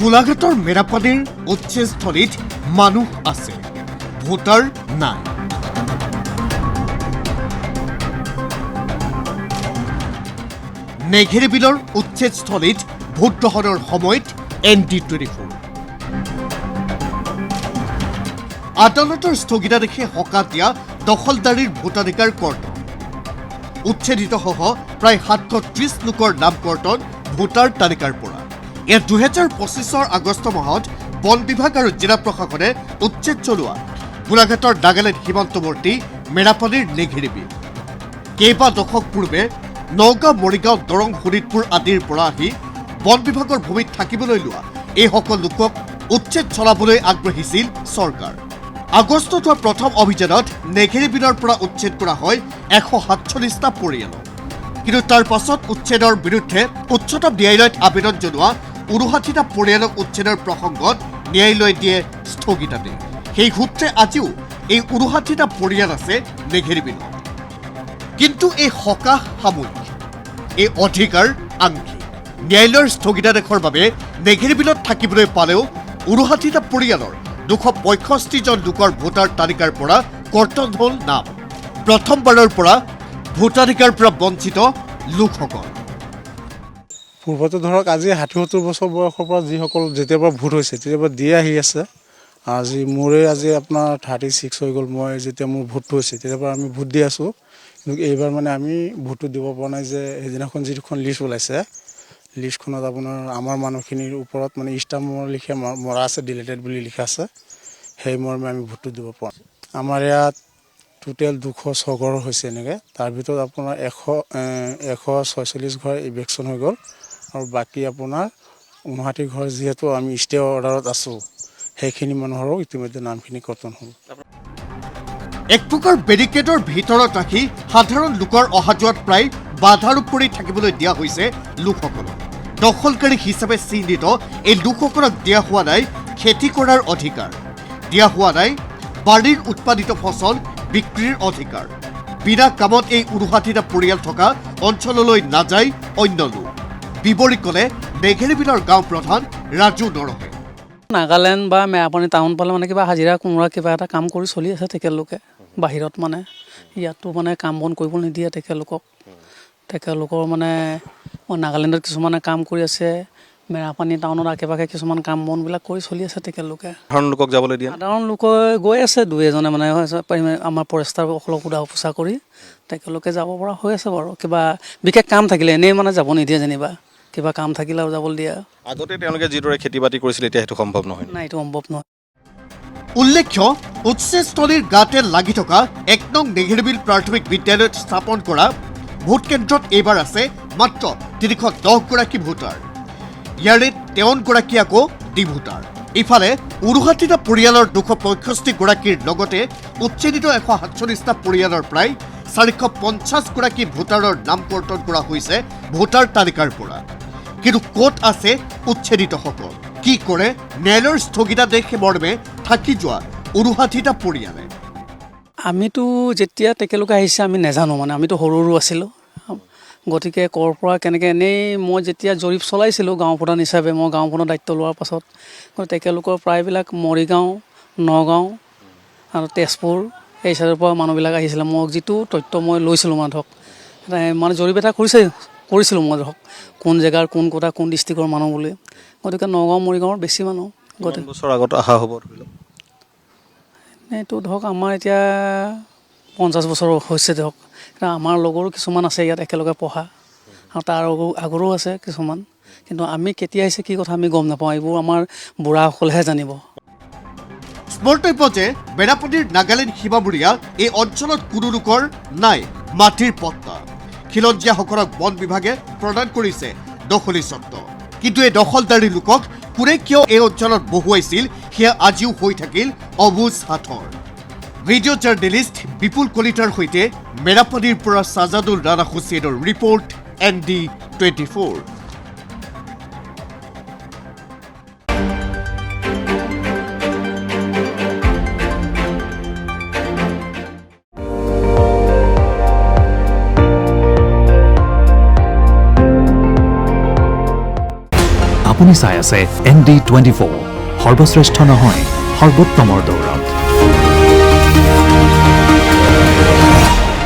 গোলাঘাটৰ মেৰাপানীৰ উচ্ছেদস্থলীত মানুহ আছে, ভোটাৰ নাই। নেঘেৰিবিলৰ উচ্ছেদস্থলীত ভোটগ্ৰহণৰ সময়ত ND24। আদালতৰ স্থগিতাদেশে সকাহ দিয়া দখলদাৰীৰ ভোটাধিকাৰ কৰ্তন। উচ্ছেদিতসহ প্ৰায় 730 লোকৰ নাম কৰ্তন ভোটাৰ তালিকাৰ পৰা। ইয়াত 2025 আগষ্ট মাহত বন বিভাগ আৰু জিলা প্ৰশাসনে উচ্ছেদ চলোৱা গোলাঘাটৰ নাগালেণ্ড সীমান্তৱৰ্তী মেৰাপানীৰ নেঘেৰিবিল। কেইবা দশক পূৰ্বে নগাঁও, মৰিগাঁও, দৰং, শোণিতপুৰ আদিৰ পৰা আহি বন বিভাগৰ ভূমিত থাকিবলৈ লোৱা এইসকল লোকক উচ্ছেদ চলাবলৈ আগবাঢ়িছিল চৰকাৰ। আগষ্টত হোৱা প্ৰথম অভিযানত নেঘেৰিবিলৰ পৰা উচ্ছেদ কৰা হয় 147টা পৰিয়ালক। কিন্তু তাৰ পাছত উচ্ছেদৰ বিৰুদ্ধে উচ্চতম ন্যায়ালয়ত আবেদন জনোৱা 59টা পৰিয়ালক উচ্ছেদৰ প্ৰসংগত ন্যায়ালয়ে দিয়ে স্থগিতাদেশ। সেই সূত্ৰে আজিও এই 59টা পৰিয়াল আছে নেঘেৰিবিলত। কিন্তু এই সকাহ সাময়িক, এই অধিকাৰ আংশিক। ন্যায়ালয়ৰ স্থগিতাদেশৰ বাবে নেঘেৰিবিলত থাকিবলৈ পালেও 59টা পৰিয়ালৰ 265 জন লোকৰ ভোটাৰ তালিকাৰ পৰা কৰ্তন হ'ল নাম। প্ৰথমবাৰৰ পৰা ভোটাধিকাৰ পৰা বঞ্চিত লোকসকল। পূৰ্বতে ধৰক আজি 70 বছৰ বয়সৰ পৰা যিসকল যেতিয়াৰ পৰা ভোট হৈছে তেতিয়াৰ পৰা দিয়ে আহি আছে। মোৰে আজি আপোনাৰ 36 হৈ গ'ল। মই যেতিয়া মোৰ ভোটটো হৈছে তেতিয়াৰ পৰা আমি ভোট দি আছোঁ। কিন্তু এইবাৰ মানে আমি ভোটটো দিব পৰা নাই যে সেইদিনাখন যিখন লিষ্ট ওলাইছে, লিষ্টখনত আপোনাৰ আমাৰ মানুহখিনিৰ ওপৰত মানে ষ্টাম্প লিখা মৰা আছে, ডিলেটেড বুলি লিখা আছে। সেই মৰ্মে আমি ভোটটো দিব পৰা নাই। আমাৰ ইয়াত টোটেল 206 ঘৰ হৈছে এনেকৈ। তাৰ ভিতৰত আপোনাৰ 146 ঘৰ ইভেকশ্যন হৈ গ'ল আৰু বাকী আপোনাৰ 59 ঘৰ যিহেতু আমি ষ্টে অৰ্ডাৰত আছোঁ, সেইখিনি মানুহৰো ইতিমধ্যে নামখিনি কৰ্তন হ'ল। এক প্ৰকাৰ বেৰিকেডৰ ভিতৰত ৰাখি সাধাৰণ লোকৰ অহা যোৱাত প্ৰায় বাধাৰূপ কৰি থাকিবলৈ দিয়া হৈছে লোকসকলক। দখলকাৰী হিচাপে চিহ্নিত এই লোকসকলক দিয়া হোৱা নাই খেতি কৰাৰ অধিকাৰ, দিয়া হোৱা নাই বাৰীৰ উৎপাদিত ফচল বিক্ৰীৰ অধিকাৰ। বিনা কামত এই 59টা পৰিয়াল থকা অঞ্চললৈ নাযায় অন্য লোক। বিৱৰি ক'লে নেঘেৰিবিলৰ গাঁও প্ৰধান ৰাজু নৰহে। নাগালেণ্ড বা মেৰাপানী টাউন পালে মানে কিবা হাজিৰা কোমোৰা কিবা এটা কাম কৰি চলি আছে তেখেতলোকে। বাহিৰত মানে ইয়াতো মানে কাম বন কৰিব নিদিয়ে তেখেতলোকৰ মানে নাগালেণ্ডত কিছুমানে কাম কৰি আছে, মেৰাপানী টাউনত আশে পাশে কিছুমান কাম বনবিলাক কৰি চলি আছে তেখেতলোকে। সাধাৰণ লোকক যাবলৈ দিয়ে? সাধাৰণ লোক গৈ আছে, দুই এজনে মানে আমাৰ ফৰেষ্টাৰসকলক সোধা পোছা কৰি তেখেতলোকে যাব পৰা হৈ আছে বাৰু। কিবা বিশেষ কাম থাকিলে এনেই মানে যাব নিদিয়ে, যেনিবা কিবা কাম থাকিলে আৰু যাবলৈ দিয়ে। আগতে তেওঁলোকে যিদৰে খেতি বাতি কৰিছিল এতিয়া সেইটো সম্ভৱ নহয়? নাই, এইটো সম্ভৱ নহয়। উল্লেখ্য, উচ্ছেদস্থলীৰ গাতে লাগি থকা 1 নং নেঘেৰিবিল প্ৰাথমিক বিদ্যালয়ত স্থাপন কৰা ভোট কেন্দ্ৰত এইবাৰ আছে মাত্ৰ 310 গৰাকী ভোটাৰ। ইয়াৰে 53 গৰাকী আকৌ ডি ভোটাৰ। ইফালে 59টা পৰিয়ালৰ 265 গৰাকীৰ লগতে উচ্ছেদিত 147টা পৰিয়ালৰ প্ৰায় 450 গৰাকী ভোটাৰৰ নাম কৰ্তন কৰা হৈছে ভোটাৰ তালিকাৰ পৰা। কিন্তু ক'ত আছে উচ্ছেদিতসকল? কি কৰে ন্যায়ালয়ৰ স্থগিতাদেশ মৰ্মে থাকি যোৱা 59টা পৰিয়ালে? আমিতো যেতিয়া তেখেতলোকে আহিছে আমি নাজানো, মানে আমিতো সৰু আছিলোঁ। গতিকে ক'ৰ পৰা কেনেকৈ, এনেই মই যেতিয়া জৰীপ চলাইছিলোঁ গাঁও প্ৰধান হিচাপে, মই গাঁওখনৰ দায়িত্ব লোৱাৰ পাছত তেখেতলোকৰ প্ৰায়বিলাক মৰিগাঁও, নগাঁও আৰু তেজপুৰ এই চাইডৰ পৰা মানুহবিলাক আহিছিলে। মই যিটো তথ্য মই লৈছিলোঁ মানে ধৰক মানে জৰীপ এটা কৰিছিলোঁ মই ধৰক কোন জেগাৰ কোন কথা কোন ডিষ্ট্ৰিক্টৰ মানুহ বুলি। গতিকে নগাঁও মৰিগাঁৱৰ বেছি মানুহ। গতিকে বছৰ আগত অহা হ'ব এইটো ধৰক আমাৰ এতিয়া 50 বছৰ হৈছে ধৰক। আমাৰ লগৰো কিছুমান আছে ইয়াত একেলগে পঢ়া, আৰু তাৰ আগৰো আছে কিছুমান। কিন্তু আমি কেতিয়া আহিছে কি কথা আমি গম নাপাওঁ, এইবোৰ আমাৰ বুঢ়াসকলেহে জানিব। স্মৰ্তব্য যে মেৰাপানীৰ নাগালেণ্ড সীমামূৰীয়া এই অঞ্চলত কোনো লোকৰ নাই মাটিৰ পট্টা। খিলঞ্জীয়াসকলক বন বিভাগে প্ৰদান কৰিছে দখলী স্বত্ব। কিন্তু এই দখলদাৰী লোকক কোনে কিয় এই অঞ্চলত বহুৱাইছিল সেয়া আজিও হৈ থাকিল অবুজ হাতৰ। ভিডিঅ' জাৰ্নেলিষ্ট বিপুল কলিতাৰ সৈতে মেৰাপানীৰ পৰা ছাজাদুল ৰাণা হুছেইনৰ ৰিপৰ্ট, ND24। আপুনি চাই আছে ND24 সৰ্বশ্ৰেষ্ঠ নহয় সৰ্বোত্তমৰ দৌৰত।